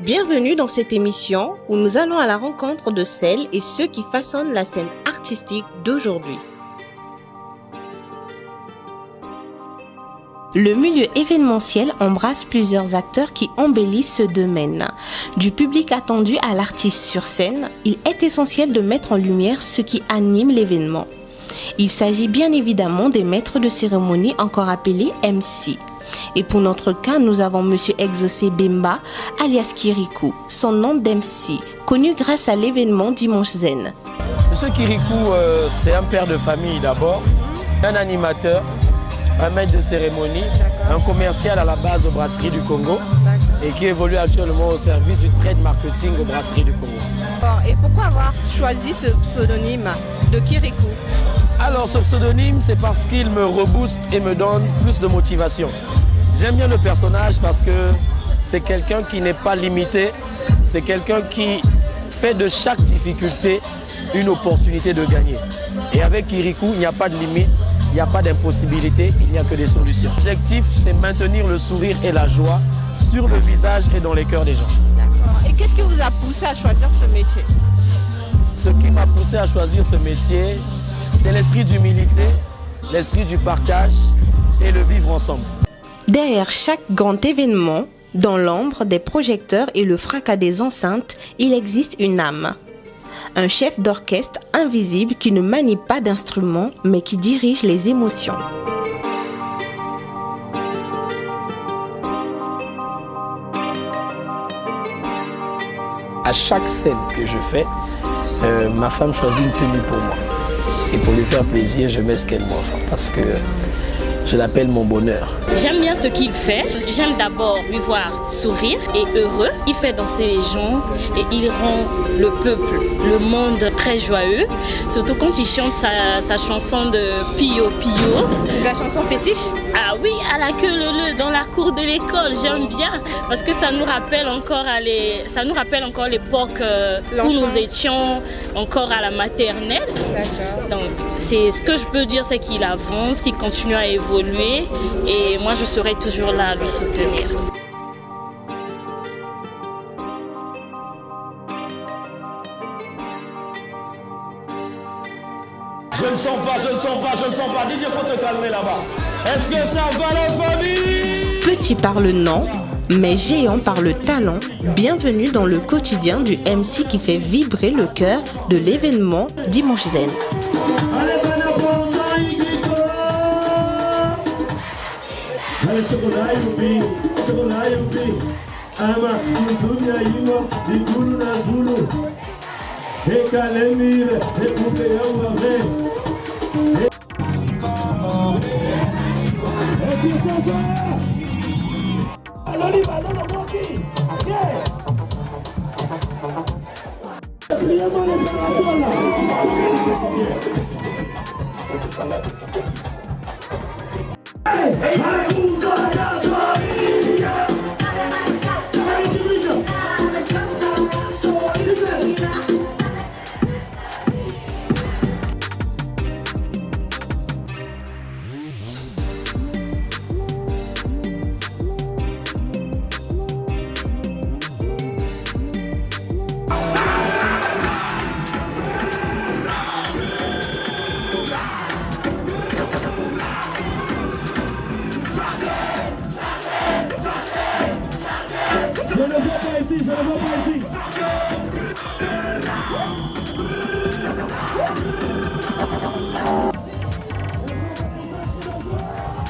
Bienvenue dans cette émission où nous allons à la rencontre de celles et ceux qui façonnent la scène artistique d'aujourd'hui. Le milieu événementiel embrasse plusieurs acteurs qui embellissent ce domaine. Du public attendu à l'artiste sur scène, il est essentiel de mettre en lumière ce qui anime l'événement. Il s'agit bien évidemment des maîtres de cérémonie, encore appelés MC. Et pour notre cas, nous avons Monsieur Exaucé Bemba, alias Kirikou, son nom d'MC, connu grâce à l'événement Dimanche Zen. Monsieur Kirikou, c'est un père de famille d'abord, un animateur, un maître de cérémonie, un commercial à la base aux Brasseries du Congo et qui évolue actuellement au service du trade marketing aux Brasseries du Congo. Et pourquoi avoir choisi ce pseudonyme de Kirikou? Alors ce pseudonyme, c'est parce qu'il me rebooste et me donne plus de motivation. J'aime bien le personnage parce que c'est quelqu'un qui n'est pas limité, c'est quelqu'un qui fait de chaque difficulté une opportunité de gagner. Et avec Kirikou, il n'y a pas de limite, il n'y a pas d'impossibilité, il n'y a que des solutions. L'objectif, c'est maintenir le sourire et la joie sur le visage et dans les cœurs des gens. D'accord. Et qu'est-ce qui vous a poussé à choisir ce métier? Ce qui m'a poussé à choisir ce métier, c'est l'esprit d'humilité, l'esprit du partage et le vivre ensemble. Derrière chaque grand événement, dans l'ombre des projecteurs et le fracas des enceintes, il existe une âme. Un chef d'orchestre invisible qui ne manie pas d'instruments, mais qui dirige les émotions. À chaque scène que je fais, ma femme choisit une tenue pour moi. Et pour lui faire plaisir, je mets ce qu'elle m'offre parce que je l'appelle mon bonheur. J'aime bien ce qu'il fait. J'aime d'abord lui voir sourire et heureux. Il fait danser les gens et il rend le peuple, le monde très joyeux. Surtout quand il chante sa chanson de Pio Pio. La chanson fétiche? Ah oui, à la queue leu dans la cour de l'école. J'aime bien parce que ça nous rappelle encore l'époque où nous étions encore à la maternelle. D'accord. Donc c'est ce que je peux dire, c'est qu'il avance, qu'il continue à évoluer. Et moi je serai toujours là à lui soutenir. Je ne sens pas. DJ, faut te calmer là-bas. Est-ce que ça va la famille? Petit par le nom, mais géant par le talent, bienvenue dans le quotidien du MC qui fait vibrer le cœur de l'événement Dimanche Zen. Je ne vois pas ici.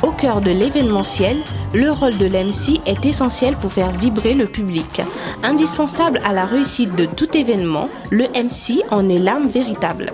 Au cœur de l'événementiel, le rôle de l'MC est essentiel pour faire vibrer le public. Indispensable à la réussite de tout événement, le MC en est l'âme véritable.